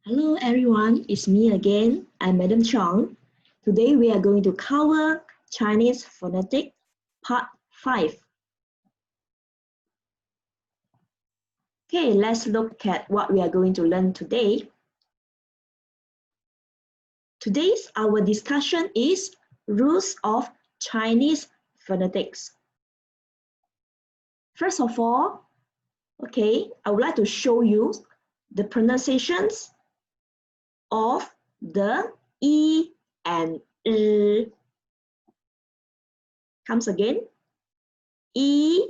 Hello everyone, it's me again. I'm Madam Chong. Today we are going to cover Chinese phonetic part 5. Okay, let's look at what we are going to learn today. Today's our discussion is rules of Chinese phonetics. First of all, okay, I would like to show you the pronunciations of the E and L. Comes again, E,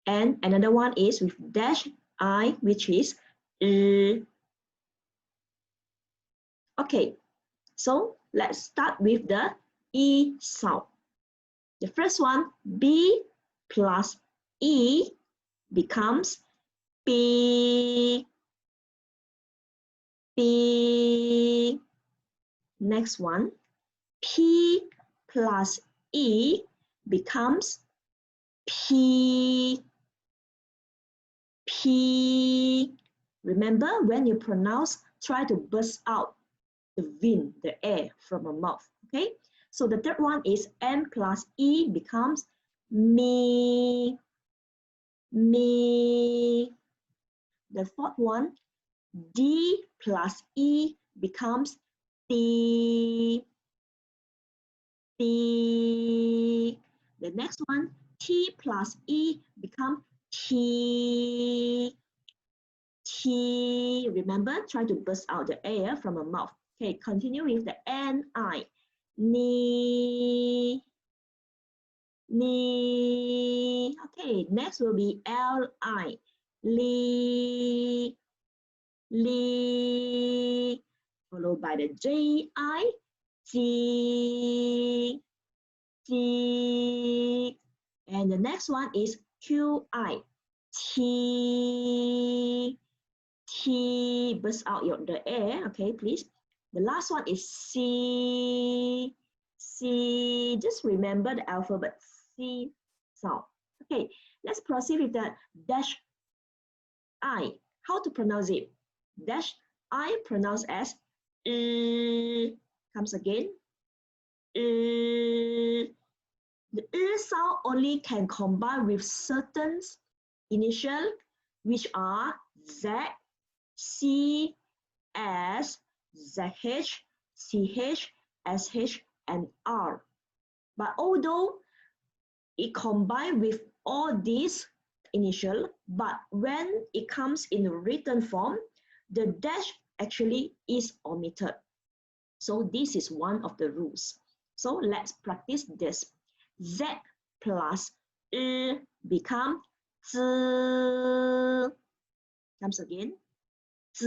and another one is with dash I, which is L. Okay, so let's start with the E sound. The first one, B plus E becomes B. B. Next one, P plus E becomes P. P. Remember, when you pronounce, try to burst out the wind, the air from your mouth. Okay? So the third one is M plus E becomes me. Me. The fourth one, D plus E becomes D. D. The next one, T plus E becomes T. T. Remember, try to burst out the air from your mouth. Okay, continue with the N-I. Ni. Ni. Okay, next will be L-I. Li. Li. Followed by the J-I. Ji. Ji. And the next one is Q-I. T. T, burst out the air, okay, please. The last one is C. C, just remember the alphabet C sound. Okay, let's proceed with the dash I. How to pronounce it? Dash I pronounced as comes again. The sound only can combine with certain initial, which are Z, C, S, ZH, CH, SH, and R. But although it combines with all these initial, but when it comes in written form, the dash actually is omitted. So this is one of the rules. So let's practice this. Z plus become Z. Comes again. Z.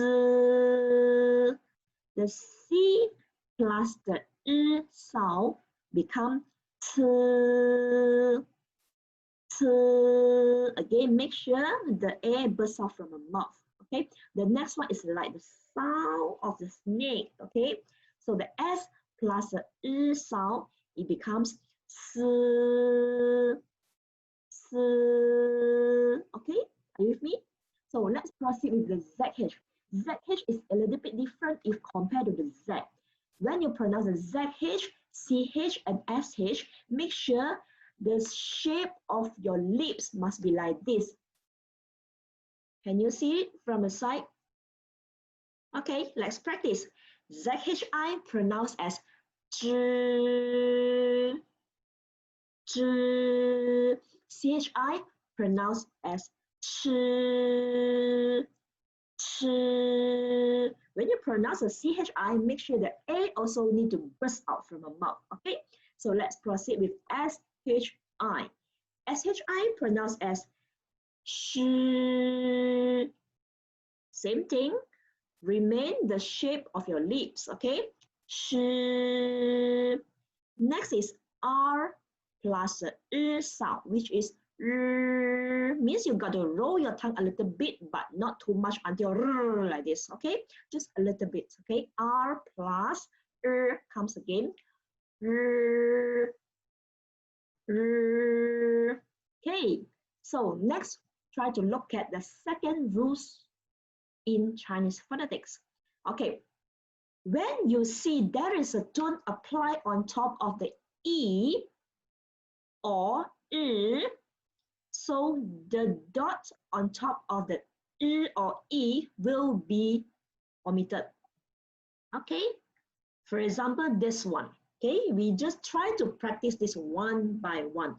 The C plus the sound become T. T. Again, make sure the air bursts out from the mouth. Okay. The next one is like the sound of the snake. Okay. So the S plus the sound, it becomes S. S. Okay. Are you with me? So let's proceed with the ZH. ZH is a little bit different if compared to the Z. When you pronounce the ZH, CH, and SH, make sure the shape of your lips must be like this. Can you see it from the side? Okay, let's practice. ZHI pronounced as zh, zh. CHI pronounced as ch, ch. When you pronounce a CHI, make sure the A also need to burst out from the mouth. Okay, so let's proceed with SHI. SHI pronounced as sh. Same thing. Remain the shape of your lips. Okay, sh. Next is R plus the sound, which is means you got to roll your tongue a little bit, but not too much until like this. Okay, just a little bit. Okay, R plus comes again. Okay, so next, try to look at the second rules in Chinese phonetics. Okay, when you see there is a tone applied on top of the E or so the dot on top of the or E will be omitted. Okay, for example, this one. Okay, we just try to practice this one by one.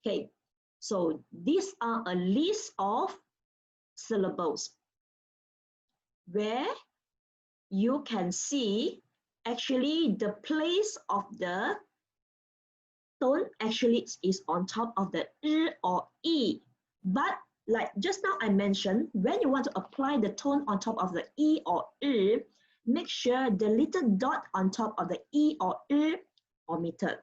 Okay, so these are a list of syllables where you can see actually the place of the tone actually is on top of the or E. But like just now I mentioned, when you want to apply the tone on top of the E or make sure the little dot on top of the E or omitted.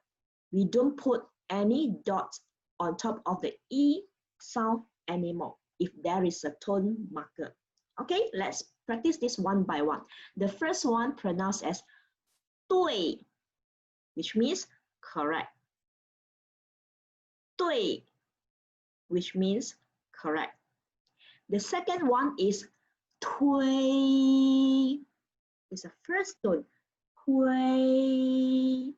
We don't put any dot on top of the E sound anymore if there is a tone marker. Okay, let's practice this one by one. The first one pronounced as 对, which means correct. 对, which means correct. The second one is 推. It's a first tone. 推.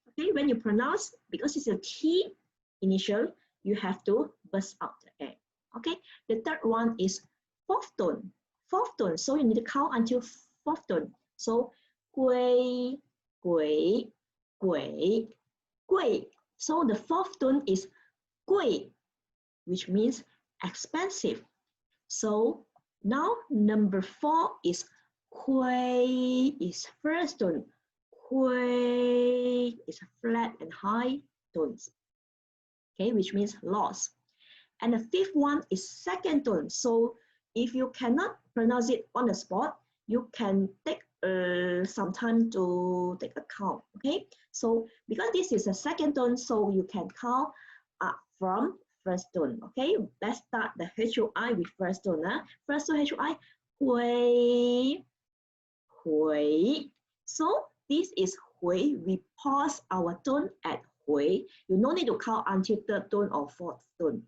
Okay, when you pronounce, because it's a T initial, you have to burst out the air. Okay, the third one is fourth tone. Fourth tone, so you need to count until fourth tone. So 归, 鬼, 鬼, 贵. So the fourth tone is 贵, which means expensive. So now number 4 is 灰, is first tone. 灰 is flat and high tones, okay, which means loss. And the fifth one is second tone. So if you cannot pronounce it on the spot, you can take some time to take a count, okay? So because this is a second tone, so you can count from first tone, okay? Let's start the HUI with first tone. First tone HUI, 回, 回. So this is 回. We pause our tone at 回. You no need to count until third tone or fourth tone.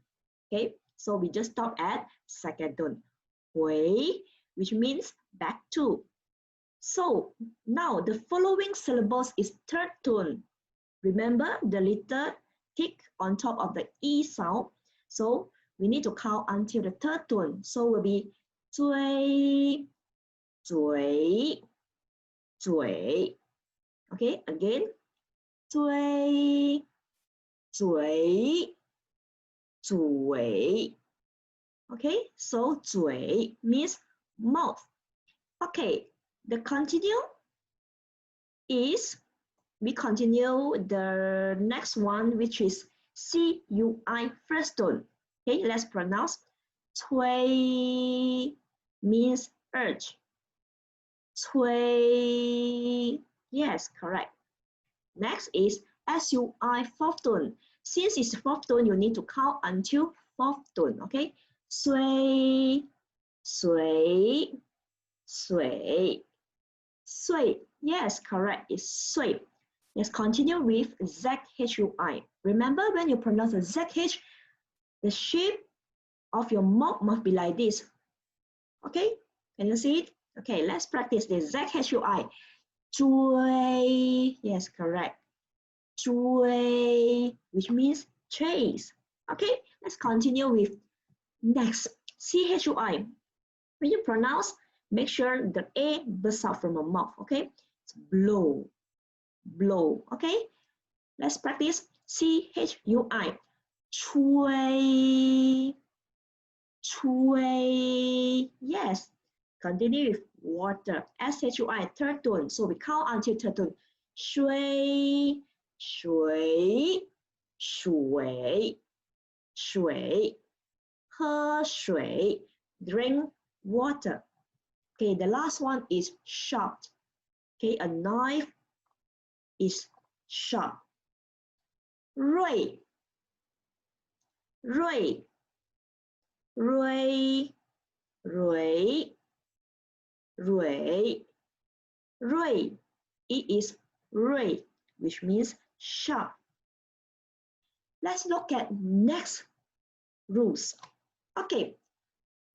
Okay, so we just stop at second tone. 回, which means back to. So now the following syllables is third tone. Remember the little tick on top of the E sound. So we need to count until the third tone. So will be 追, 嘴, 嘴. Okay, again. 追, 嘴, 嘴. Okay, so 嘴 means mouth. Okay, the continue is, we continue the next one, which is CUI first tone. Okay, let's pronounce. 催 means urge. 催, yes, correct. Next is SUI fourth tone. Since it's fourth tone, you need to count until fourth tone, okay? 水, 水, 水, 水. Yes, correct, it's 水. Let's continue with ZHUI. Remember when you pronounce the ZH, the shape of your mouth must be like this. Okay, can you see it? Okay, let's practice this ZHUI. 追, yes, correct. 追, which means chase. Okay, let's continue with next. CHUI. When you pronounce, make sure the A bursts out from your mouth. Okay, it's blow, blow. Okay, let's practice CHUI. 吹, 吹. Yes, continue with water. SHUI, third tone. So we count until third tone. 水, 水, 水, 水. 喝水, drink water. Okay, the last one is sharp. Okay, a knife is sharp. 锐, 锐, 锐, 锐, 锐, 锐. It is 锐, which means sharp. Let's look at next rules. Okay,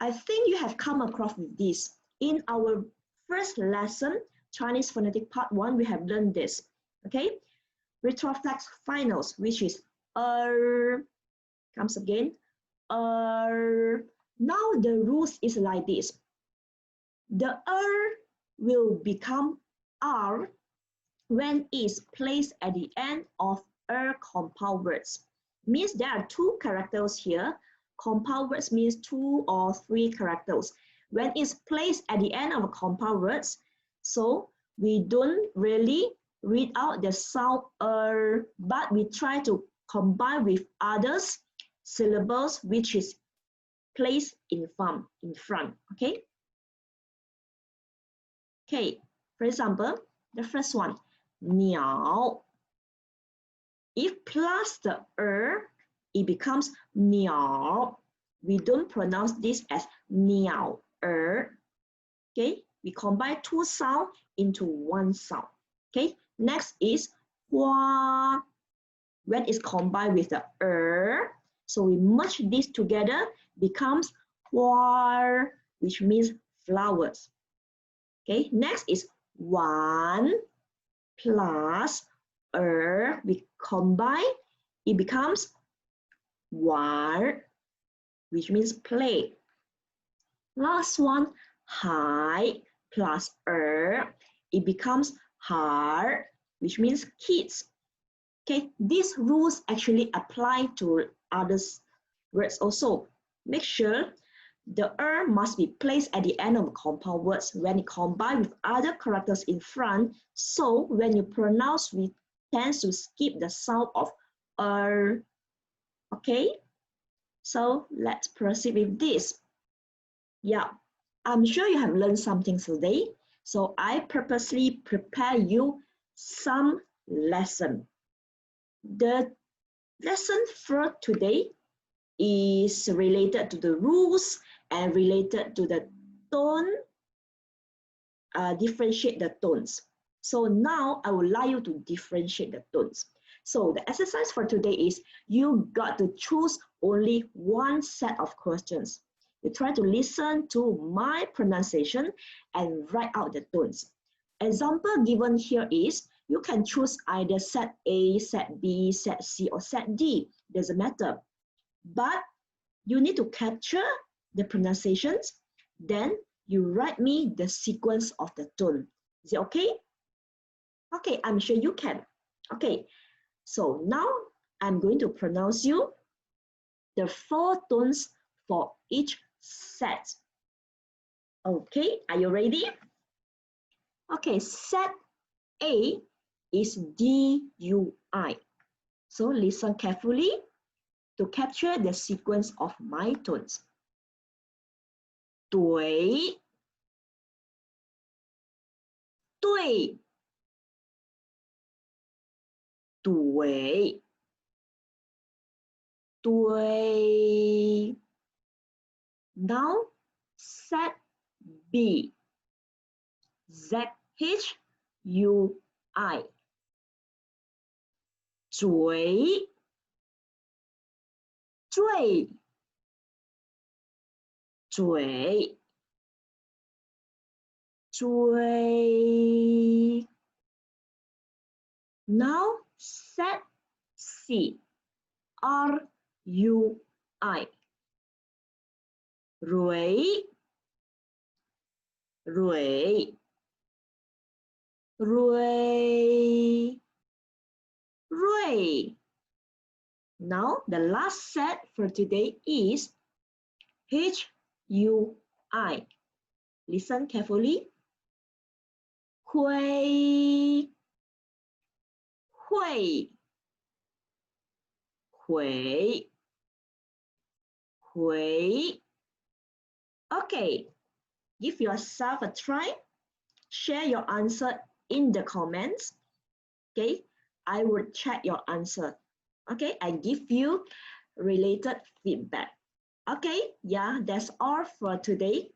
I think you have come across with this. In our first lesson, Chinese phonetic part 1, we have learned this. Okay, retroflex finals, which is comes again. Now the rules is like this. The will become R when it's placed at the end of compound words. Means there are two characters here. Compound words means 2 or 3 characters. When it's placed at the end of a compound words, so we don't really read out the sound but we try to combine with others syllables which is placed in front. Okay. Okay. For example, the first one, 鸟. If plus the it becomes 鸟. We don't pronounce this as 鸟 Okay, we combine 2 sounds into 1 sound. Okay, next is 花. When it's combined with the so we merge this together, becomes 花, which means flowers. Okay, next is 玩 plus we combine, it becomes 玩, which means play. Last one, 孩 plus it becomes 孩, which means kids. Okay, these rules actually apply to other words also. Make sure the must be placed at the end of compound words when it combined with other characters in front. So when you pronounce, we tend to skip the sound of Okay, so let's proceed with this. Yeah, I'm sure you have learned something today. So I purposely prepare you some lesson. The lesson for today is related to the rules and related to the tone, differentiate the tones. So now I would like you to differentiate the tones. So the exercise for today is you got to choose only one set of questions. You try to listen to my pronunciation and write out the tones. Example given here is you can choose either set A, set B, set C, or set D. Doesn't matter. But you need to capture the pronunciations. Then you write me the sequence of the tone. Is it okay? Okay, I'm sure you can. Okay, so now I'm going to pronounce you the 4 tones for each set. Okay, are you ready? Okay, set A is D-U-I. So listen carefully to capture the sequence of my tones. 对 对 对 对 Now set B. Z-H-U-I. 追 追 追 追 Now set C. R-U-I. 蕊 蕊 蕊 蕊 Now the last set for today is H-U-I. Listen carefully. 会 会 会 会 Okay, give yourself a try. Share your answer in the comments. Okay, I will check your answer. Okay, I give you related feedback. Okay, yeah, that's all for today.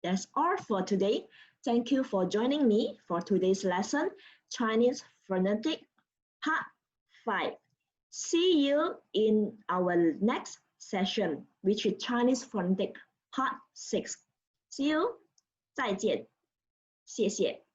That's all for today. Thank you for joining me for today's lesson, Chinese Phonetic Part 5. See you in our next session, which is Chinese Phonetic Part 6. See you. 再见，谢谢。